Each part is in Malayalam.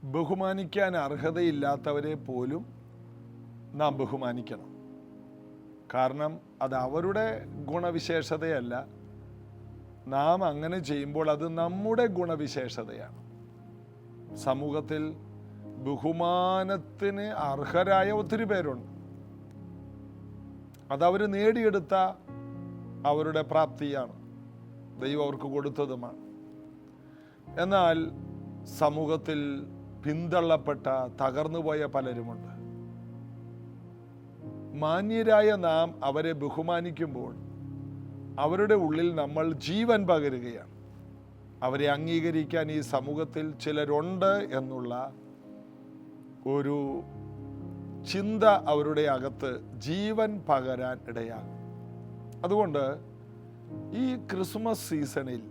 ബഹുമാനിക്കാൻ അർഹതയില്ലാത്തവരെ പോലും നാം ബഹുമാനിക്കണം. കാരണം അത് അവരുടെ ഗുണവിശേഷതയല്ല. നാം അങ്ങനെ ചെയ്യുമ്പോൾ അത് നമ്മുടെ ഗുണവിശേഷതയാണ്. സമൂഹത്തിൽ ബഹുമാനത്തിന് അർഹരായ ഒത്തിരി പേരുണ്ട്. അതവർ നേടിയെടുത്ത അവരുടെ പ്രാപ്തിയാണ്, ദൈവം അവർക്ക് കൊടുത്തതുമാണ്. എന്നാൽ സമൂഹത്തിൽ പിന്തള്ളപ്പെട്ട തകർന്നുപോയ പലരുമുണ്ട്. മാന്യരായ നാം അവരെ ബഹുമാനിക്കുമ്പോൾ അവരുടെ ഉള്ളിൽ നമ്മൾ ജീവൻ പകരുകയാണ്. അവരെ അംഗീകരിക്കാൻ ഈ സമൂഹത്തിൽ ചിലരുണ്ട് എന്നുള്ള ഒരു ചിന്ത അവരുടെ അകത്ത് ജീവൻ പകരാൻ ഇടയാകും. അതുകൊണ്ട് ഈ ക്രിസ്മസ് സീസണിൽ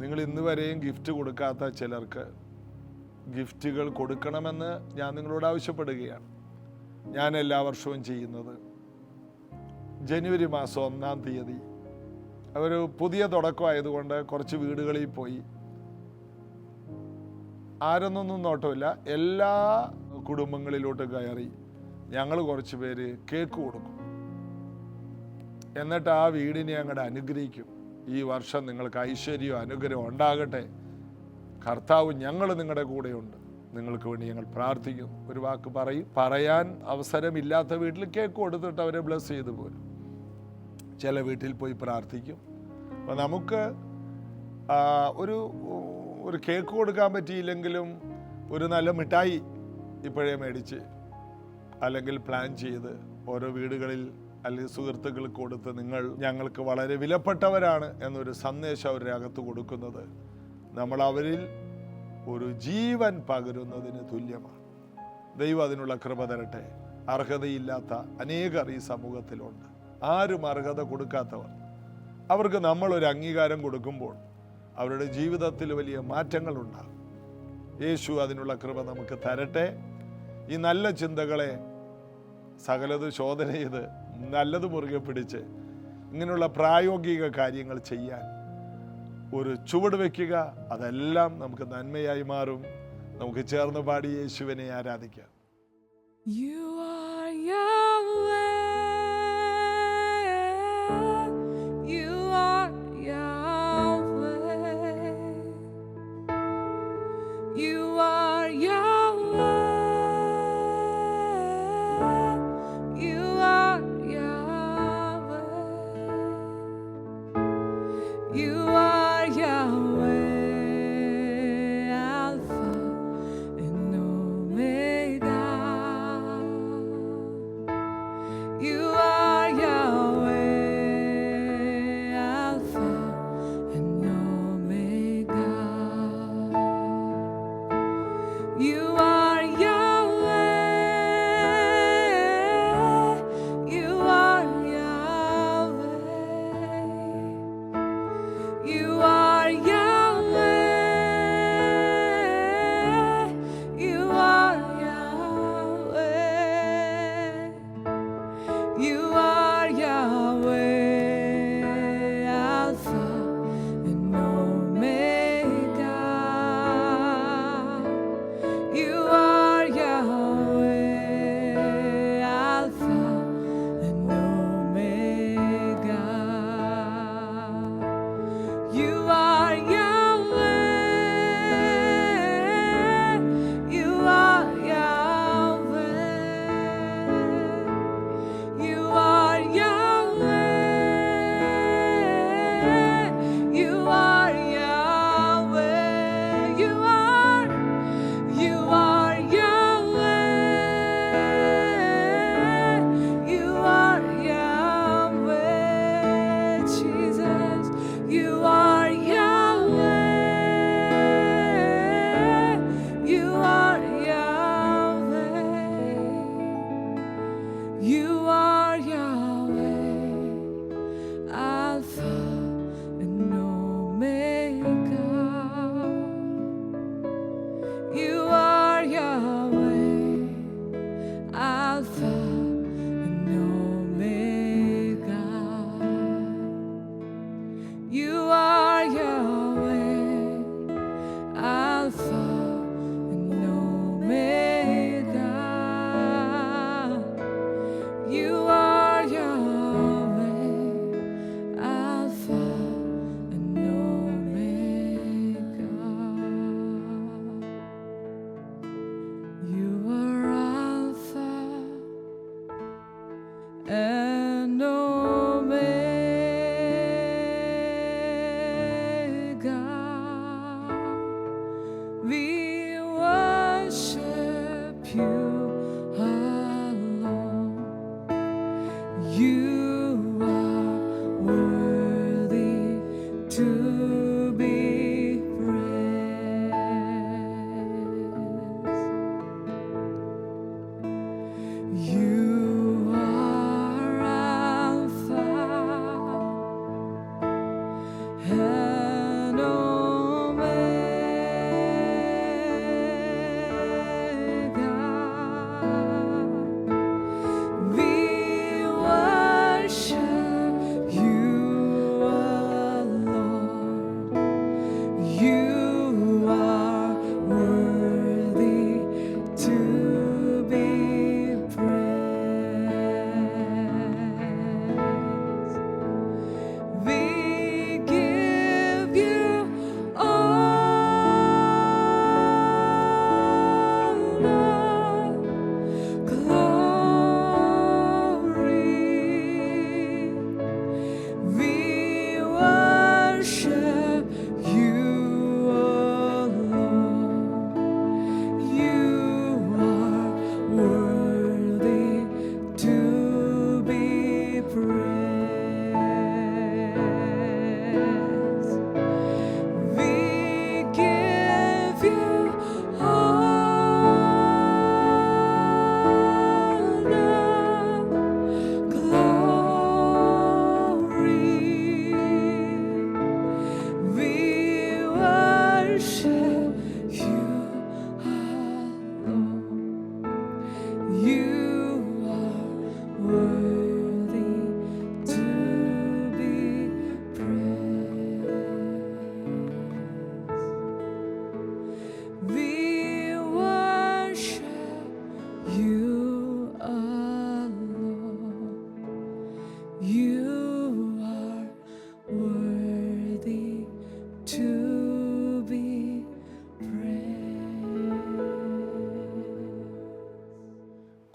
നിങ്ങൾ ഇന്ന് വരെയും ഗിഫ്റ്റ് കൊടുക്കാത്ത ചിലർക്ക് ഗിഫ്റ്റുകൾ കൊടുക്കണമെന്ന് ഞാൻ നിങ്ങളോട് ആവശ്യപ്പെടുകയാണ്. ഞാൻ എല്ലാ വർഷവും ചെയ്യുന്നത് ജനുവരി മാസം 1-ാം തീയതി ഒരു പുതിയ തുടക്കമായതുകൊണ്ട് കുറച്ച് വീടുകളിൽ പോയി ആരെന്നൊന്നും നോട്ടമില്ല, എല്ലാ കുടുംബങ്ങളിലോട്ട് കയറി ഞങ്ങൾ കുറച്ച് പേര് കേക്ക് കൊടുക്കും. എന്നിട്ട് ആ വീടിനെ അങ്ങോട്ട് അനുഗ്രഹിക്കും. ഈ വർഷം നിങ്ങൾക്ക് ഐശ്വര്യവും അനുഗ്രഹം ഉണ്ടാകട്ടെ, കർത്താവ് ഞങ്ങൾ നിങ്ങളുടെ കൂടെയുണ്ട്, നിങ്ങൾക്ക് വേണ്ടി ഞങ്ങൾ പ്രാർത്ഥിക്കും. ഒരു വാക്ക് പറയും. പറയാൻ അവസരമില്ലാത്ത വീട്ടിൽ കേക്ക് കൊടുത്തിട്ട് അവരെ ബ്ലസ് ചെയ്ത് പോരും. ചില വീട്ടിൽ പോയി പ്രാർത്ഥിക്കും. അപ്പോൾ നമുക്ക് ഒരു കേക്ക് കൊടുക്കാൻ പറ്റിയില്ലെങ്കിലും ഒരു നല്ല മിഠായി ഇപ്പോഴേ മേടിച്ച് അല്ലെങ്കിൽ പ്ലാൻ ചെയ്ത് ഓരോ വീടുകളിൽ അല്ലെങ്കിൽ സുഹൃത്തുക്കൾക്ക് കൊടുത്ത് നിങ്ങൾ ഞങ്ങൾക്ക് വളരെ വിലപ്പെട്ടവരാണ് എന്നൊരു സന്ദേശം അവരുടെ അകത്ത് കൊടുക്കുന്നത് നമ്മൾ അവരിൽ ഒരു ജീവൻ പകരുന്നതിന് തുല്യമാണ്. ദൈവം അതിനുള്ള കൃപ തരട്ടെ. അർഹതയില്ലാത്ത അനേകർ ഈ സമൂഹത്തിലുണ്ട്. ആരും അർഹത കൊടുക്കാത്തവർ. അവർക്ക് നമ്മളൊരു അംഗീകാരം കൊടുക്കുമ്പോൾ അവരുടെ ജീവിതത്തിൽ വലിയ മാറ്റങ്ങൾ ഉണ്ടാകും. യേശു അതിനുള്ള കൃപ നമുക്ക് തരട്ടെ. ഈ നല്ല ചിന്തകളെ സകലത് ശോധന ചെയ്ത് നല്ലത് മുറുകെ പിടിച്ച് ഇങ്ങനെയുള്ള പ്രായോഗിക കാര്യങ്ങൾ ചെയ്യാൻ ഒരു ചുവട് വയ്ക്കുക. അതെല്ലാം നമുക്ക് നന്മയായി മാറും. നമുക്ക് ചേർന്ന് പാടി യേശുവിനെ ആരാധിക്കാം. You are Yahweh. You are Yahweh. You are Yahweh. You are Yahweh. You are Yahweh, Alpha and Omega.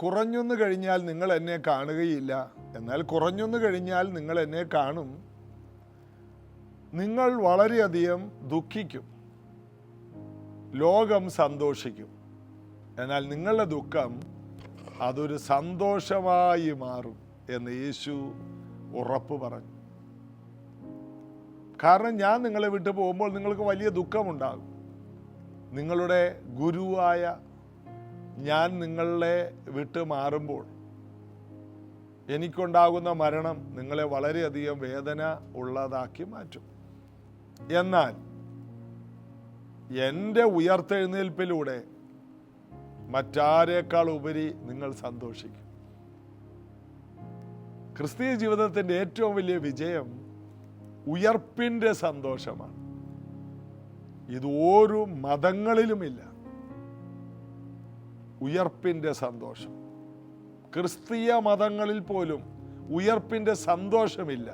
കുറഞ്ഞൊന്നു കഴിഞ്ഞാൽ നിങ്ങൾ എന്നെ കാണുകയില്ല, എന്നാൽ കുറഞ്ഞൊന്നു കഴിഞ്ഞാൽ നിങ്ങൾ എന്നെ കാണും. നിങ്ങൾ വളരെയധികം ദുഃഖിക്കും, ലോകം സന്തോഷിക്കും, എന്നാൽ നിങ്ങളുടെ ദുഃഖം അതൊരു സന്തോഷമായി മാറും എന്ന് യേശു ഉറപ്പ് പറഞ്ഞു. കാരണം ഞാൻ നിങ്ങളെ വിട്ടു പോകുമ്പോൾ നിങ്ങൾക്ക് വലിയ ദുഃഖമുണ്ടാകും. നിങ്ങളുടെ ഗുരുവായ ഞാൻ നിങ്ങളെ വിട്ട് മാറുമ്പോൾ എനിക്കുണ്ടാകുന്ന മരണം നിങ്ങളെ വളരെയധികം വേദന ഉള്ളതാക്കി മാറ്റും. എന്നാൽ എൻ്റെ ഉയർത്തെഴുന്നേൽപ്പിലൂടെ മറ്റാരേക്കാൾ ഉപരി നിങ്ങൾ സന്തോഷിക്കും. ക്രിസ്തീയ ജീവിതത്തിൻ്റെ ഏറ്റവും വലിയ വിജയം ഉയർപ്പിൻ്റെ സന്തോഷമാണ്. ഇത് ഓരോ മതങ്ങളിലുമില്ല. ഉയർപ്പിൻ്റെ സന്തോഷം ക്രിസ്തീയ മതങ്ങളിൽ പോലും ഉയർപ്പിൻ്റെ സന്തോഷമില്ല.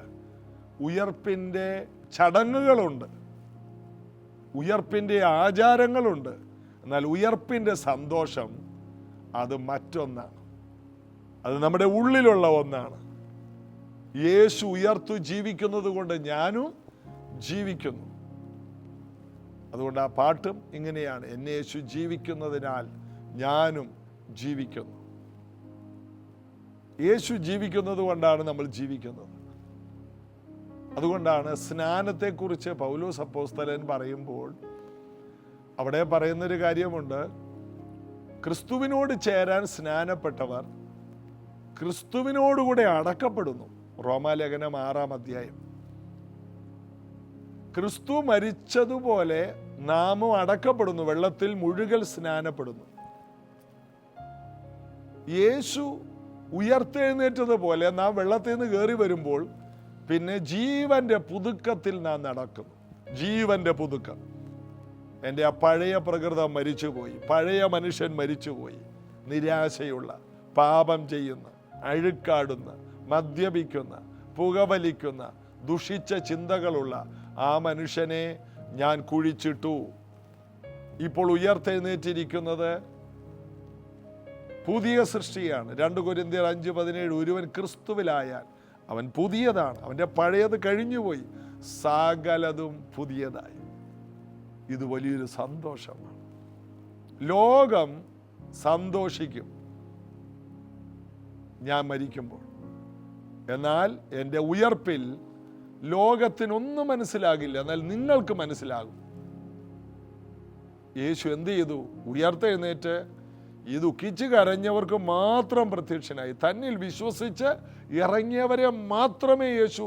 ഉയർപ്പിൻ്റെ ചടങ്ങുകളുണ്ട്, ഉയർപ്പിൻ്റെ ആചാരങ്ങളുണ്ട്, എന്നാൽ ഉയർപ്പിൻ്റെ സന്തോഷം അത് മറ്റൊന്നാണ്. അത് നമ്മുടെ ഉള്ളിലുള്ള ഒന്നാണ്. യേശു ഉയർത്തു ജീവിക്കുന്നത് കൊണ്ട് ഞാനും ജീവിക്കുന്നു. അതുകൊണ്ട് ആ പാട്ടും ഇങ്ങനെയാണ്, എന്നെ യേശു ജീവിക്കുന്നതിനാൽ ഞാനും ജീവിക്കുന്നു. യേശു ജീവിക്കുന്നത് കൊണ്ടാണ് നമ്മൾ ജീവിക്കുന്നത്. അതുകൊണ്ടാണ് സ്നാനത്തെക്കുറിച്ച് പൗലോസ് അപ്പോസ്തലൻ പറയുമ്പോൾ അവിടെ പറയുന്നൊരു കാര്യമുണ്ട്. ക്രിസ്തുവിനോട് ചേരാൻ സ്നാനപ്പെട്ടവർ ക്രിസ്തുവിനോടുകൂടെ അടക്കപ്പെടുന്നു. റോമാലേഖനം 6-ാം അധ്യായം. ക്രിസ്തു മരിച്ചതുപോലെ നാമും അടക്കപ്പെടുന്നു, വെള്ളത്തിൽ മുഴുകൽ സ്നാനപ്പെടുന്നു. യേശു ഉയർത്തെഴുന്നേറ്റതുപോലെ നാം വെള്ളത്തിൽ നിന്ന് കയറി വരുമ്പോൾ പിന്നെ ജീവന്റെ പുതുക്കത്തിൽ നാം നടക്കുന്നു. ജീവന്റെ പുതുക്കം. എൻ്റെ ആ പഴയ പ്രകൃതം മരിച്ചുപോയി, പഴയ മനുഷ്യൻ മരിച്ചുപോയി. നിരാശയുള്ള, പാപം ചെയ്യുന്ന, അഴുക്കാടുന്ന, മദ്യപിക്കുന്ന, പുകവലിക്കുന്ന, ദുഷിച്ച ചിന്തകളുള്ള ആ മനുഷ്യനെ ഞാൻ കുഴിച്ചിട്ടു. ഇപ്പോൾ ഉയർത്തെഴുന്നേറ്റിരിക്കുന്നത് പുതിയ സൃഷ്ടിയാണ്. 2 കൊരിന്ത്യർ 5:17 ഒരുവൻ ക്രിസ്തുവിലായാൽ അവൻ പുതിയതാണ്, അവൻ്റെ പഴയത് കഴിഞ്ഞുപോയി, സകലതും പുതിയതായി. ഇത് വലിയൊരു സന്തോഷമാണ്. ലോകം സന്തോഷിക്കും ഞാൻ മരിക്കുമ്പോൾ, എന്നാൽ എൻ്റെ ഉയർപ്പിൽ ലോകത്തിനൊന്നും മനസ്സിലാകില്ല, എന്നാൽ നിങ്ങൾക്ക് മനസ്സിലാകും. യേശു എന്ത് ചെയ്തു? ഉയർത്തെഴുന്നേറ്റ് ഈ ദുഃഖിച്ച് കരഞ്ഞവർക്ക് മാത്രം പ്രത്യക്ഷനായി. തന്നിൽ വിശ്വസിച്ച് ഇറങ്ങിയവരെ മാത്രമേ യേശു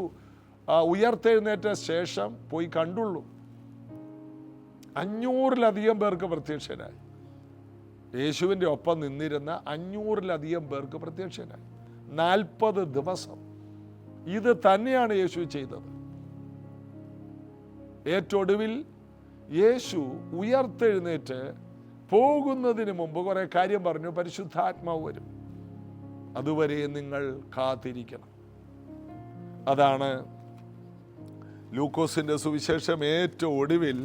ഉയർത്തെഴുന്നേറ്റ ശേഷം പോയി കണ്ടുള്ളൂ. 500-ലധികം പേർക്ക് പ്രത്യക്ഷനായി. യേശുവിൻ്റെ ഒപ്പം നിന്നിരുന്ന 500-ലധികം പേർക്ക് പ്രത്യക്ഷനായി. 40 ദിവസം ഇത് തന്നെയാണ് യേശു ചെയ്തത്. ഏറ്റൊടുവിൽ യേശു ഉയർത്തെഴുന്നേറ്റ് പോകുന്നതിന് മുമ്പ് കുറെ കാര്യം പറഞ്ഞു. പരിശുദ്ധാത്മാവ് വരും, അതുവരെ നിങ്ങൾ കാത്തിരിക്കണം. അതാണ് ലൂക്കോസിന്റെ സുവിശേഷം ഏറ്റവും ഒടുവിൽ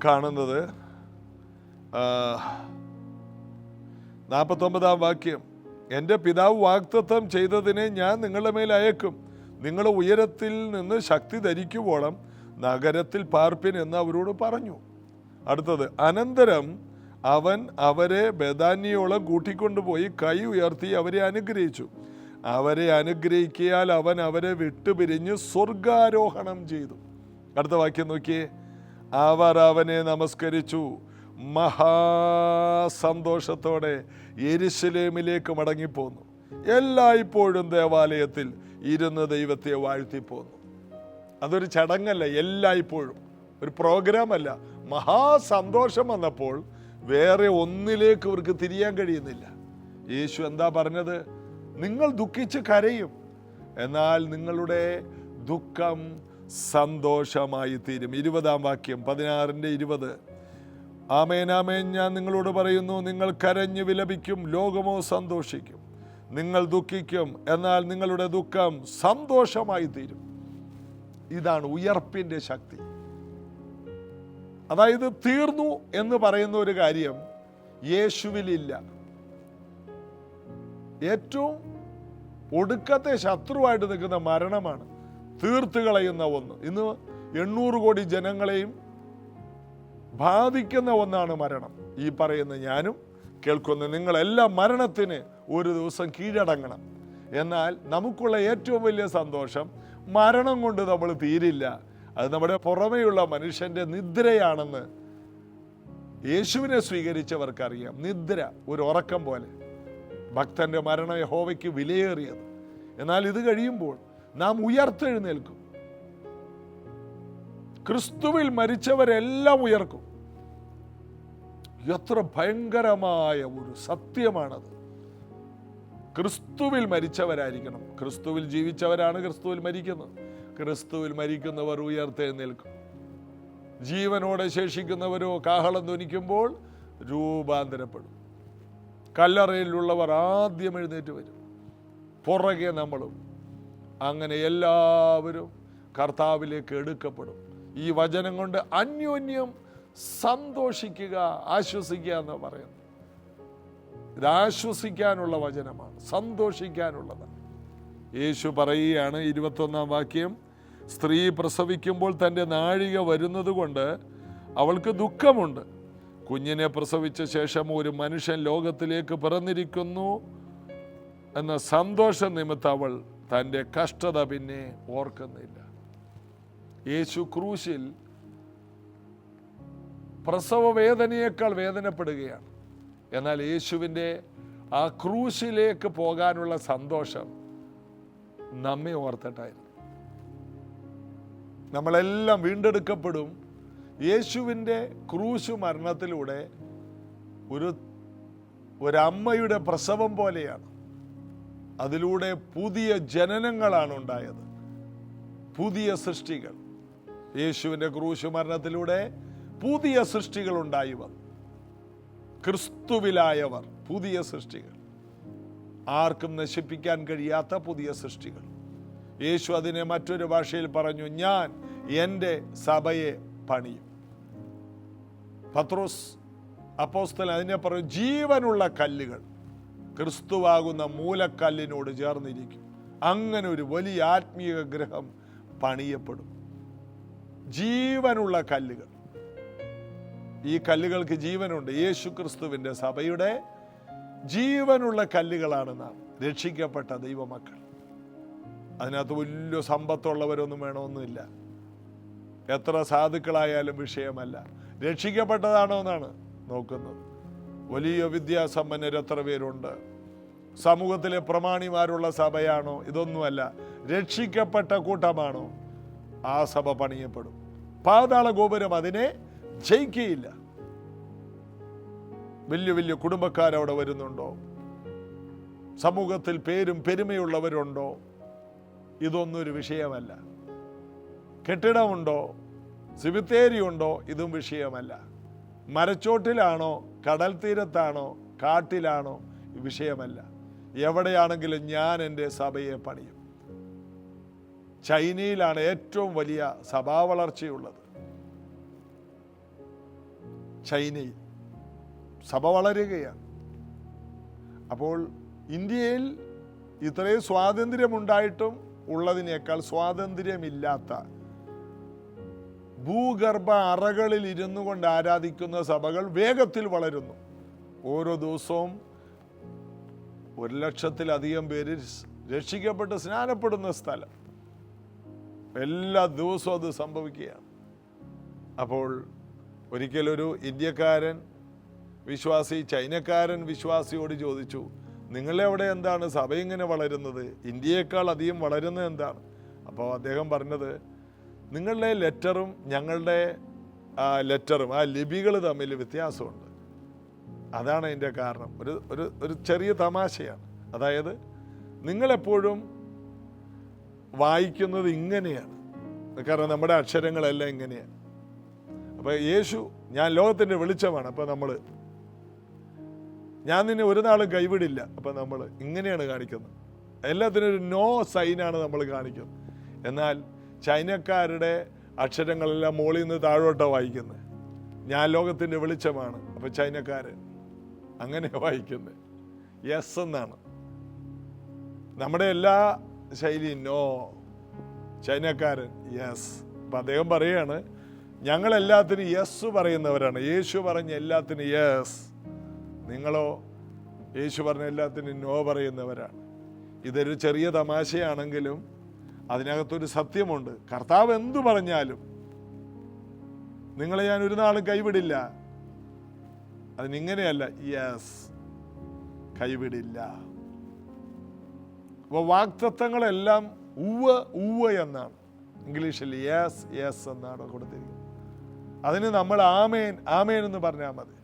കാണുന്നത്. 49-ാം വാക്യം, എൻ്റെ പിതാവ് വാഗ്ദത്തം ചെയ്തതിനെ ഞാൻ നിങ്ങളുടെ മേൽ അയക്കും. നിങ്ങൾ ഉയരത്തിൽ നിന്ന് ശക്തി ധരിക്കുവോളം നഗരത്തിൽ പാർപ്പിൻ എന്ന് അവരോട് പറഞ്ഞു. അടുത്തത്, അനന്തരം അവൻ അവരെ ബെഥാന്യയോളം കൂട്ടിക്കൊണ്ടുപോയി കൈ ഉയർത്തി അവരെ അനുഗ്രഹിച്ചു. അവരെ അനുഗ്രഹിക്കിയാൽ അവൻ അവരെ വിട്ടുപിരിഞ്ഞ് സ്വർഗാരോഹണം ചെയ്തു. അടുത്ത വാക്യം നോക്കിയേ, അവർ അവനെ നമസ്കരിച്ചു, മഹാസന്തോഷത്തോടെ യെരുശലേമിലേക്ക് മടങ്ങിപ്പോന്നു. എല്ലായ്പ്പോഴും ദേവാലയത്തിൽ ഇരുന്ന് ദൈവത്തെ വാഴ്ത്തിപ്പോന്നു. അതൊരു ചടങ്ങല്ല, എല്ലായ്പ്പോഴും ഒരു പ്രോഗ്രാമല്ല. മഹാസന്തോഷം വന്നപ്പോൾ വേറെ ഒന്നിലേക്ക് ഇവർക്ക് തിരിയാൻ കഴിയുന്നില്ല. യേശു എന്താ പറഞ്ഞത്? നിങ്ങൾ ദുഃഖിച്ച് കരയും, എന്നാൽ നിങ്ങളുടെ ദുഃഖം സന്തോഷമായി തീരും. 20-ാം വാക്യം 16-20, ആമേൻ ആമേൻ ഞാൻ നിങ്ങളോട് പറയുന്നു, നിങ്ങൾ കരഞ്ഞ് വിലപിക്കും, ലോകമോ സന്തോഷിക്കും. നിങ്ങൾ ദുഃഖിക്കും, എന്നാൽ നിങ്ങളുടെ ദുഃഖം സന്തോഷമായി തീരും. ഇതാണ് ഉയർപ്പിൻ്റെ ശക്തി. അതായത് തീർന്നു എന്ന് പറയുന്ന ഒരു കാര്യം യേശുവിലില്ല. ഏറ്റവും ഒടുക്കത്തെ ശത്രുവായിട്ട് നിൽക്കുന്ന മരണമാണ്. തീർത്ത് കളയുന്ന ഒന്ന്. ഇന്ന് 800 കോടി ജനങ്ങളെയും ബാധിക്കുന്ന ഒന്നാണ് മരണം. ഈ പറയുന്ന ഞാനും കേൾക്കുന്ന നിങ്ങളെല്ലാം മരണത്തിന് ഒരു ദിവസം കീഴടങ്ങണം. എന്നാൽ നമുക്കുള്ള ഏറ്റവും വലിയ സന്തോഷം മരണം കൊണ്ട് നമ്മൾ തീരില്ല. അത് നമ്മുടെ പുറമേയുള്ള മനുഷ്യൻ്റെ നിദ്രയാണെന്ന് യേശുവിനെ സ്വീകരിച്ചവർക്കറിയാം. നിദ്ര, ഒരു ഉറക്കം പോലെ. ഭക്തന്റെ മരണം യഹോവയ്ക്ക് വിലയേറിയത്. എന്നാൽ ഇത് കഴിയുമ്പോൾ നാം ഉയർത്തെഴുന്നേൽക്കും. ക്രിസ്തുവിൽ മരിച്ചവരെല്ലാം ഉയർക്കും. എത്ര ഭയങ്കരമായ ഒരു സത്യമാണത്. ക്രിസ്തുവിൽ മരിച്ചവരായിരിക്കണം. ക്രിസ്തുവിൽ ജീവിച്ചവരാണ് ക്രിസ്തുവിൽ മരിക്കുന്നത്. ക്രിസ്തുവിൽ മരിക്കുന്നവർ ഉയർത്തെഴുന്നേൽക്കും. ജീവനോടെ ശേഷിക്കുന്നവരോ കാഹളം ധ്വനിക്കുമ്പോൾ രൂപാന്തരപ്പെടും. കല്ലറയിലുള്ളവർ ആദ്യം എഴുന്നേറ്റ് വരും, പുറകെ നമ്മളും. അങ്ങനെ എല്ലാവരും കർത്താവിലേക്ക് എടുക്കപ്പെടും. ഈ വചനം കൊണ്ട് അന്യോന്യം സന്തോഷിക്കുക, ആശ്വസിക്കുക എന്ന് പറയുന്നത്. ഇത് ആശ്വസിക്കാനുള്ള വചനമാണ്, സന്തോഷിക്കാനുള്ളതാണ്. യേശു പറയുകയാണ് 21-ാം വാക്യം, സ്ത്രീ പ്രസവിക്കുമ്പോൾ തൻ്റെ നാഴിക വരുന്നത് കൊണ്ട് അവൾക്ക് ദുഃഖമുണ്ട്. കുഞ്ഞിനെ പ്രസവിച്ച ശേഷം ഒരു മനുഷ്യൻ ലോകത്തിലേക്ക് പിറന്നിരിക്കുന്നു എന്ന സന്തോഷ നിമിത്തം അവൾ തൻ്റെ കഷ്ടത പിന്നെ ഓർക്കുന്നില്ല. യേശു ക്രൂശിൽ പ്രസവ വേദനയേക്കാൾ വേദനപ്പെടുകയാണ്. എന്നാൽ യേശുവിൻ്റെ ആ ക്രൂശിലേക്ക് പോകാനുള്ള സന്തോഷം നമ്മെ ഓർത്തിട്ടായിരുന്നു. നമ്മളെല്ലാം വീണ്ടെടുക്കപ്പെടും. യേശുവിൻ്റെ ക്രൂശ് മരണത്തിലൂടെ ഒരമ്മയുടെ പ്രസവം പോലെയാണ്. അതിലൂടെ പുതിയ ജനനങ്ങളാണ് ഉണ്ടായത്, പുതിയ സൃഷ്ടികൾ. യേശുവിൻ്റെ ക്രൂശ് മരണത്തിലൂടെ പുതിയ സൃഷ്ടികൾ ഉണ്ടായി വന്നു. ക്രിസ്തുവിലായവർ പുതിയ സൃഷ്ടികൾ, ആർക്കും നശിപ്പിക്കാൻ കഴിയാത്ത പുതിയ സൃഷ്ടികൾ. യേശു അതിനെ മറ്റൊരു ഭാഷയിൽ പറഞ്ഞു, ഞാൻ എൻ്റെ സഭയെ പണിയും. പത്രോസ് അപ്പോസ്തലൻ അതിനെ പറഞ്ഞു, ജീവനുള്ള കല്ലുകൾ ക്രിസ്തുവാകുന്ന മൂലക്കല്ലിനോട് ചേർന്നിരിക്കും. അങ്ങനെ ഒരു വലിയ ആത്മീയ ഗ്രഹം പണിയപ്പെടും. ജീവനുള്ള കല്ലുകൾ. ഈ കല്ലുകൾക്ക് ജീവനുണ്ട്. യേശു ക്രിസ്തുവിൻ്റെ സഭയുടെ ജീവനുള്ള കല്ലുകളാണ് നാം, രക്ഷിക്കപ്പെട്ട ദൈവമക്കൾ. അതിനകത്ത് വലിയ സമ്പത്തുള്ളവരൊന്നും വേണമെന്നില്ല, എത്ര സാധുക്കളായാലും വിഷയമല്ല. രക്ഷിക്കപ്പെട്ടതാണോ എന്നാണ് നോക്കുന്നത്. വലിയ വിദ്യാസമ്പന്നർ എത്ര പേരുണ്ട്, സമൂഹത്തിലെ പ്രമാണിമാരുള്ള സഭയാണോ? ഇതൊന്നുമല്ല. രക്ഷിക്കപ്പെട്ട കൂട്ടമാണോ? ആ സഭ പണിയപ്പെടും. പാതാള ഗോപുരം അതിനെ ജയിക്കുകയില്ല. വലിയ വലിയ കുടുംബക്കാരവിടെ വരുന്നുണ്ടോ? സമൂഹത്തിൽ പേരും പെരുമയുള്ളവരുണ്ടോ? ഇതൊന്നും ഒരു വിഷയമല്ല. കെട്ടിടമുണ്ടോ? സിമിത്തേരി ഉണ്ടോ? ഇതും വിഷയമല്ല. മരച്ചോട്ടിലാണോ? കടൽ തീരത്താണോ? കാട്ടിലാണോ? വിഷയമല്ല. എവിടെയാണെങ്കിലും ഞാൻ എൻ്റെ സഭയെ പണിയും. ചൈനയിലാണ് ഏറ്റവും വലിയ സഭാ വളർച്ചയുള്ളത്. ചൈനയിൽ സഭ വളരുകയാണ്. അപ്പോൾ ഇന്ത്യയിൽ ഇത്രയും സ്വാതന്ത്ര്യമുണ്ടായിട്ടും ഉള്ളതിനേക്കാൾ സ്വാതന്ത്ര്യമില്ലാത്ത ഭൂഗർഭ അറകളിൽ ഇരുന്നു കൊണ്ട് ആരാധിക്കുന്ന സഭകൾ വേഗത്തിൽ വളരുന്നു. ഓരോ ദിവസവും 100,000-ലധികം പേര് രക്ഷിക്കപ്പെട്ട് സ്നാനപ്പെടുന്ന സ്ഥലം. എല്ലാ ദിവസവും അത് സംഭവിക്കുകയാണ്. അപ്പോൾ ഒരിക്കലൊരു ഇന്ത്യക്കാരൻ വിശ്വാസി ചൈനക്കാരൻ വിശ്വാസിയോട് ചോദിച്ചു, നിങ്ങളെവിടെ എന്താണ് സഭ ഇങ്ങനെ വളരുന്നത്? ഇന്ത്യയേക്കാൾ അധികം വളരുന്നത് എന്താണ്? അപ്പോൾ അദ്ദേഹം പറഞ്ഞത്, നിങ്ങളുടെ ലെറ്ററും ഞങ്ങളുടെ ലെറ്ററും ആ ലിപികൾ തമ്മിൽ വ്യത്യാസമുണ്ട്. അതാണ് അതിൻ്റെ കാരണം. ഒരു ചെറിയ തമാശയാണ്. അതായത് നിങ്ങളെപ്പോഴും വായിക്കുന്നത് ഇങ്ങനെയാണ്, കാരണം നമ്മുടെ അക്ഷരങ്ങളെല്ലാം ഇങ്ങനെയാണ്. അപ്പോൾ യേശു, ഞാൻ ലോകത്തിൻ്റെ വെളിച്ചമാണ്, അപ്പോൾ ഞാൻ നിന്നെ ഒരു നാളും കൈവിടില്ല, അപ്പം നമ്മൾ ഇങ്ങനെയാണ് കാണിക്കുന്നത്. എല്ലാത്തിനും ഒരു നോ സൈനാണ് നമ്മൾ കാണിക്കുന്നത്. എന്നാൽ ചൈനക്കാരുടെ അക്ഷരങ്ങളെല്ലാം മുകളിൽ നിന്ന് താഴോട്ടാണ് വായിക്കുന്നത്. ഞാൻ ലോകത്തിൻ്റെ വെളിച്ചമാണ്, അപ്പോൾ ചൈനക്കാരൻ അങ്ങനെ വായിക്കുന്നത് യെസ് എന്നാണ്. നമ്മുടെ എല്ലാ ശൈലിയും നോ. ചൈനക്കാരൻ യെസ്. അപ്പം അദ്ദേഹം പറയാണ്, ഞങ്ങളെല്ലാത്തിനും യെസ് പറയുന്നവരാണ്. യേശു പറഞ്ഞ എല്ലാത്തിനും യെസ്. നിങ്ങളോ യേശു പറഞ്ഞ എല്ലാത്തിനും നോ പറയുന്നവരാണ്. ഇതൊരു ചെറിയ തമാശയാണെങ്കിലും അതിനകത്തൊരു സത്യമുണ്ട്. കർത്താവ് എന്തു പറഞ്ഞാലും നിങ്ങളെ ഞാൻ ഒരു നാളും കൈവിടില്ല. അതിനിങ്ങനെയല്ല, യെസ്, കൈവിടില്ല. അപ്പോൾ വാഗ്ദത്തങ്ങളെല്ലാം ഉവ്വ് ഉവ്വ് എന്നാണ്. ഇംഗ്ലീഷിൽ യെസ് യെസ് എന്നാണ് കൊടുത്തിരിക്കുന്നത്. അതിന് നമ്മൾ ആമേൻ ആമേൻ എന്ന് പറഞ്ഞാൽ മതി.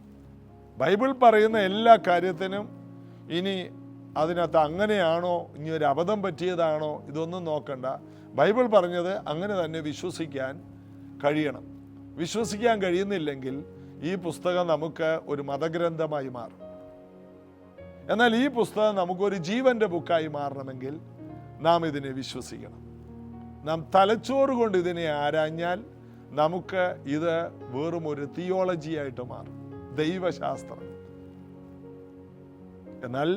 ബൈബിൾ പറയുന്ന എല്ലാ കാര്യത്തിനും ഇനി അതിനകത്ത് അങ്ങനെയാണോ, ഇനി ഒരു അബദ്ധം പറ്റിയതാണോ, ഇതൊന്നും നോക്കണ്ട. ബൈബിൾ പറഞ്ഞത് അങ്ങനെ തന്നെ വിശ്വസിക്കാൻ കഴിയണം. വിശ്വസിക്കാൻ കഴിയുന്നില്ലെങ്കിൽ ഈ പുസ്തകം നമുക്ക് ഒരു മതഗ്രന്ഥമായി മാറും. എന്നാൽ ഈ പുസ്തകം നമുക്കൊരു ജീവന്റെ ബുക്കായി മാറണമെങ്കിൽ നാം ഇതിനെ വിശ്വസിക്കണം. നാം തലച്ചോറ് കൊണ്ട് ഇതിനെ ആരാഞ്ഞാൽ നമുക്ക് ഇത് വെറും ഒരു തിയോളജി ആയിട്ട് മാറും, ദൈവശാസ്ത്രം. എന്നാൽ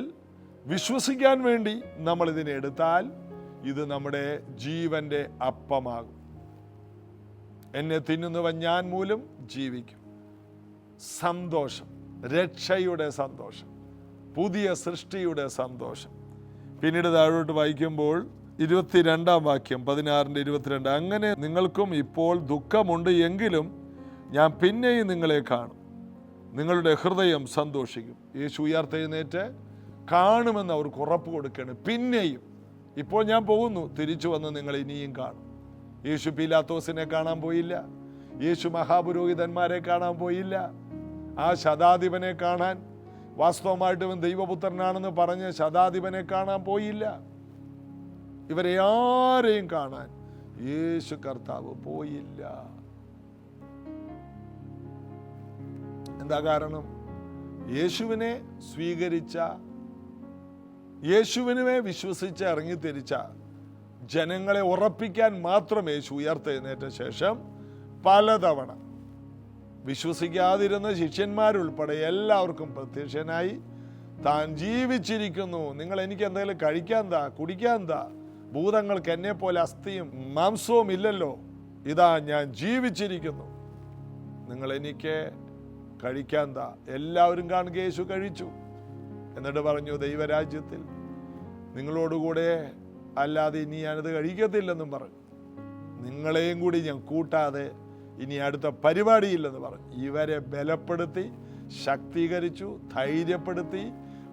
വിശ്വസിക്കാൻ വേണ്ടി നമ്മൾ ഇതിനെ എടുത്താൽ ഇത് നമ്മുടെ ജീവന്റെ അപ്പമാകും. എന്നെ തിന്നുന്നവൻ ഞാൻ മൂലം ജീവിക്കും. സന്തോഷം, രക്ഷയുടെ സന്തോഷം, പുതിയ സൃഷ്ടിയുടെ സന്തോഷം. പിന്നീട് താഴോട്ട് വായിക്കുമ്പോൾ 22 വാക്യം, 16:22, അങ്ങനെ നിങ്ങൾക്കും ഇപ്പോൾ ദുഃഖമുണ്ട്, എങ്കിലും ഞാൻ പിന്നെയും നിങ്ങളെ കാണും, നിങ്ങളുടെ ഹൃദയം സന്തോഷിക്കും. യേശു ഉയർത്തെഴുന്നേറ്റ് കാണുമെന്ന് അവർക്ക് ഉറപ്പ് കൊടുക്കുകയാണ്. പിന്നെയും, ഇപ്പോൾ ഞാൻ പോകുന്നു, തിരിച്ചു വന്ന് നിങ്ങൾ ഇനിയും കാണും. യേശു പീലാത്തോസിനെ കാണാൻ പോയില്ല, യേശു മഹാപുരോഹിതന്മാരെ കാണാൻ പോയില്ല, ആ ശതാധിപനെ കാണാൻ, വാസ്തവമായിട്ടും ദൈവപുത്രനാണെന്ന് പറഞ്ഞ് ശതാധിപനെ കാണാൻ പോയില്ല. ഇവരെ ആരെയും കാണാൻ യേശു കർത്താവ് പോയില്ല. എന്താ കാരണം? യേശുവിനെ സ്വീകരിച്ച, യേശുവിനെ വിശ്വസിച്ച് ഇറങ്ങിത്തിരിച്ച ജനങ്ങളെ ഉറപ്പിക്കാൻ മാത്രം യേശു ഉയർത്തെഴുന്നേറ്റ ശേഷം പലതവണ വിശ്വസിക്കാതിരുന്ന ശിഷ്യന്മാരുൾപ്പെടെ എല്ലാവർക്കും പ്രത്യക്ഷനായി താൻ ജീവിച്ചിരിക്കുന്നു, നിങ്ങൾ എനിക്ക് എന്തെങ്കിലും കഴിക്കാൻ താ, കുടിക്കാൻ താ, ഭൂതങ്ങൾക്ക് എന്നെ പോലെ അസ്ഥിയും മാംസവും ഇല്ലല്ലോ, ഇതാ ഞാൻ ജീവിച്ചിരിക്കുന്നു, നിങ്ങൾ എനിക്ക് കഴിക്കാൻ താ. എല്ലാവരും കാണുക യേശു കഴിച്ചു. എന്നിട്ട് പറഞ്ഞു, ദൈവരാജ്യത്തിൽ നിങ്ങളോടുകൂടെ അല്ലാതെ ഇനി ഞാനത് കഴിക്കത്തില്ലെന്നും പറഞ്ഞു. നിങ്ങളെയും കൂടി ഞാൻ കൂട്ടാതെ ഇനി അടുത്ത പരിപാടിയില്ലെന്ന് പറഞ്ഞു. ഇവരെ ബലപ്പെടുത്തി, ശക്തീകരിച്ചു, ധൈര്യപ്പെടുത്തി.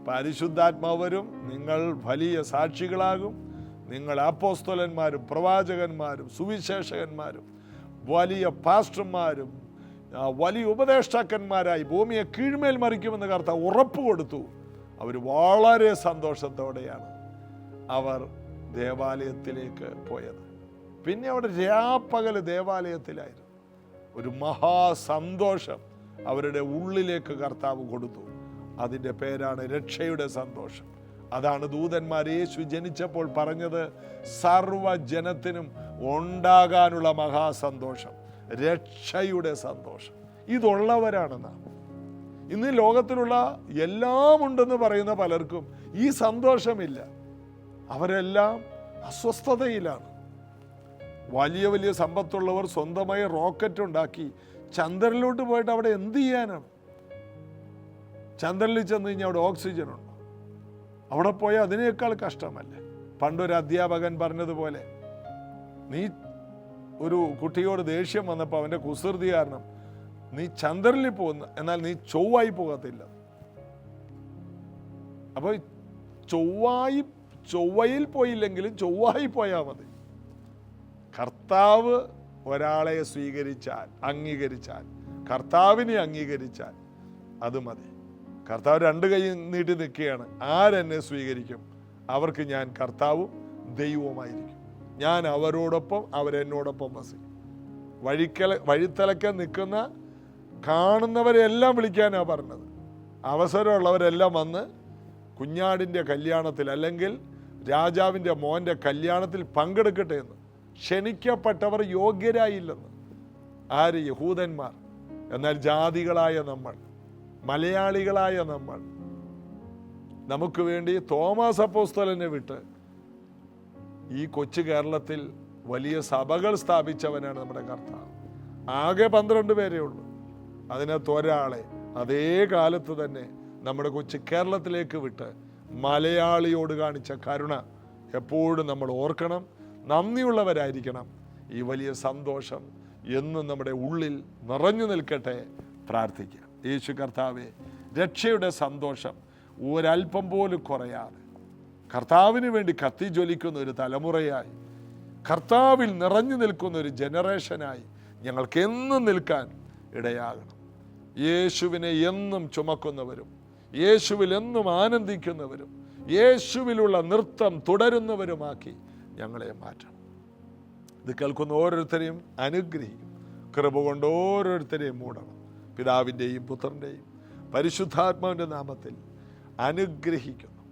പരിശുദ്ധാത്മാവരും നിങ്ങൾ വലിയ സാക്ഷികളാകും, നിങ്ങൾ അപ്പോസ്തലന്മാരും പ്രവാചകന്മാരും സുവിശേഷകന്മാരും വലിയ പാസ്റ്റർമാരും വലിയ ഉപദേഷ്ടാക്കന്മാരായി ഭൂമിയെ കീഴ്മേൽ മറിക്കുമെന്ന് കർത്താവ് ഉറപ്പ് കൊടുത്തു. അവർ വളരെ സന്തോഷത്തോടെയാണ് അവർ ദേവാലയത്തിലേക്ക് പോയത്. പിന്നെ അവിടെ രാപ്പകല് ദേവാലയത്തിലായിരുന്നു. ഒരു മഹാസന്തോഷം അവരുടെ ഉള്ളിലേക്ക് കർത്താവ് കൊടുത്തു. അതിൻ്റെ പേരാണ് രക്ഷയുടെ സന്തോഷം. അതാണ് ദൂതന്മാർ യേശു ജനിച്ചപ്പോൾ പറഞ്ഞത്, സർവ്വജനത്തിനും ഉണ്ടാകാനുള്ള മഹാസന്തോഷം, രക്ഷയുടെ സന്തോഷം. ഇതുള്ളവരാണ് നാം. ഇന്ന് ലോകത്തിലുള്ള എല്ലാം ഉണ്ടെന്ന് പറയുന്ന പലർക്കും ഈ സന്തോഷമില്ല. അവരെല്ലാം അസ്വസ്ഥതയിലാണ്. വലിയ വലിയ സമ്പത്തുള്ളവർ സ്വന്തമായി റോക്കറ്റ് ഉണ്ടാക്കി ചന്ദ്രനിലോട്ട് പോയിട്ട് അവിടെ എന്ത് ചെയ്യാനാണ്? ചന്ദ്രനിൽ ചെന്ന് കഴിഞ്ഞാൽ അവിടെ ഓക്സിജൻ ഉണ്ടോ? അവിടെ പോയാൽ അതിനേക്കാൾ കഷ്ടമല്ലേ? പണ്ടൊരു അധ്യാപകൻ പറഞ്ഞതുപോലെ, നീ ഒരു കുട്ടിയോട് ദേഷ്യം വന്നപ്പോൾ അവൻ്റെ കുസൃതി കാരണം നീ ചന്ദ്രനിൽ പോകുന്ന, എന്നാൽ നീ ചൊവ്വായി പോകത്തില്ല. അപ്പോൾ ചൊവ്വയിൽ പോയില്ലെങ്കിലും ചൊവ്വായി പോയാൽ മതി. കർത്താവ് ഒരാളെ സ്വീകരിച്ചാൽ, അംഗീകരിച്ചാൽ, കർത്താവിനെ അംഗീകരിച്ചാൽ അത് മതി. കർത്താവ് 2 കൈ നീട്ടി നിൽക്കുകയാണ്. ആരെന്നെ സ്വീകരിക്കും അവർക്ക് ഞാൻ കർത്താവും ദൈവവുമായിരിക്കും. ഞാൻ അവരോടൊപ്പം, അവരെന്നോടൊപ്പം വസിക്കും. വഴിത്തലക്കാൻ നിൽക്കുന്ന കാണുന്നവരെല്ലാം വിളിക്കാനാണ് പറഞ്ഞത്. അവസരമുള്ളവരെല്ലാം വന്ന് കുഞ്ഞാടിൻ്റെ കല്യാണത്തിൽ അല്ലെങ്കിൽ രാജാവിൻ്റെ മോൻ്റെ കല്യാണത്തിൽ പങ്കെടുക്കട്ടെ എന്ന്. ക്ഷണിക്കപ്പെട്ടവർ യോഗ്യരായില്ലെന്ന്. ആര്? യഹൂദന്മാർ. എന്നാൽ ജാതികളായ നമ്മൾ, മലയാളികളായ നമ്മൾ, നമുക്ക് വേണ്ടി തോമസ് അപ്പോസ്തലനെ വിട്ട് ഈ കൊച്ചു കേരളത്തിൽ വലിയ സഭകൾ സ്ഥാപിച്ചവനാണ് നമ്മുടെ കർത്താവ്. ആകെ 12 പേരേ ഉള്ളൂ. അതിനകത്ത് ഒരാളെ അതേ കാലത്ത് തന്നെ നമ്മുടെ കൊച്ചു കേരളത്തിലേക്ക് വിട്ട് മലയാളിയോട് കാണിച്ച കരുണ എപ്പോഴും നമ്മൾ ഓർക്കണം. നന്ദിയുള്ളവരായിരിക്കണം. ഈ വലിയ സന്തോഷം എന്നും നമ്മുടെ ഉള്ളിൽ നിറഞ്ഞു നിൽക്കട്ടെ. പ്രാർത്ഥിക്കുക. യേശു കർത്താവേ, രക്ഷയുടെ സന്തോഷം ഒരല്പം പോലും കുറയാതെ കർത്താവിന് വേണ്ടി കത്തിജ്വലിക്കുന്ന ഒരു തലമുറയായി, കർത്താവിൽ നിറഞ്ഞു നിൽക്കുന്ന ഒരു ജനറേഷനായി ഞങ്ങൾക്ക് എന്നും നിൽക്കാൻ ഇടയാകണം. യേശുവിനെ എന്നും ചുമക്കുന്നവരും യേശുവിൽ എന്നും ആനന്ദിക്കുന്നവരും യേശുവിലുള്ള നൃത്തം തുടരുന്നവരുമാക്കി ഞങ്ങളെ മാറ്റണം. ഇത് കേൾക്കുന്ന ഓരോരുത്തരെയും അനുഗ്രഹിക്കും. കൃപ കൊണ്ട് ഓരോരുത്തരെയും മൂടണം. പിതാവിൻ്റെയും പുത്രൻ്റെയും പരിശുദ്ധാത്മാവിൻ്റെ നാമത്തിൽ അനുഗ്രഹിക്കുന്നു.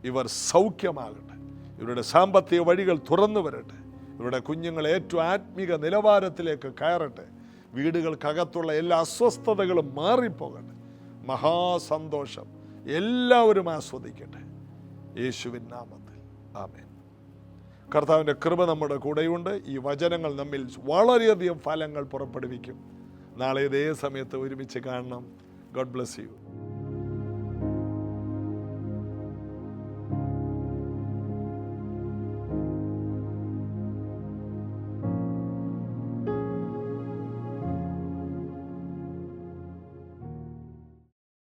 ഇവർ സൗഖ്യമാകട്ടെ. ഇവരുടെ സാമ്പത്തിക വഴികൾ തുറന്നു വരട്ടെ. ഇവരുടെ കുഞ്ഞുങ്ങൾ ഏറ്റവും ആത്മീക നിലവാരത്തിലേക്ക് കയറട്ടെ. വീടുകൾക്കകത്തുള്ള എല്ലാ അസ്വസ്ഥതകളും മാറിപ്പോകട്ടെ. മഹാസന്തോഷം എല്ലാവരും ആസ്വദിക്കട്ടെ. യേശുവിൻ നാമത്തിൽ ആമേൻ. കർത്താവിൻ്റെ കൃപ നമ്മുടെ കൂടെയുണ്ട്. ഈ വചനങ്ങൾ നമ്മിൽ വളരെയധികം ഫലങ്ങൾ പുറപ്പെടുവിക്കും. നാളെ ഇതേ സമയത്ത് ഒരുമിച്ച് കാണണം. God bless you.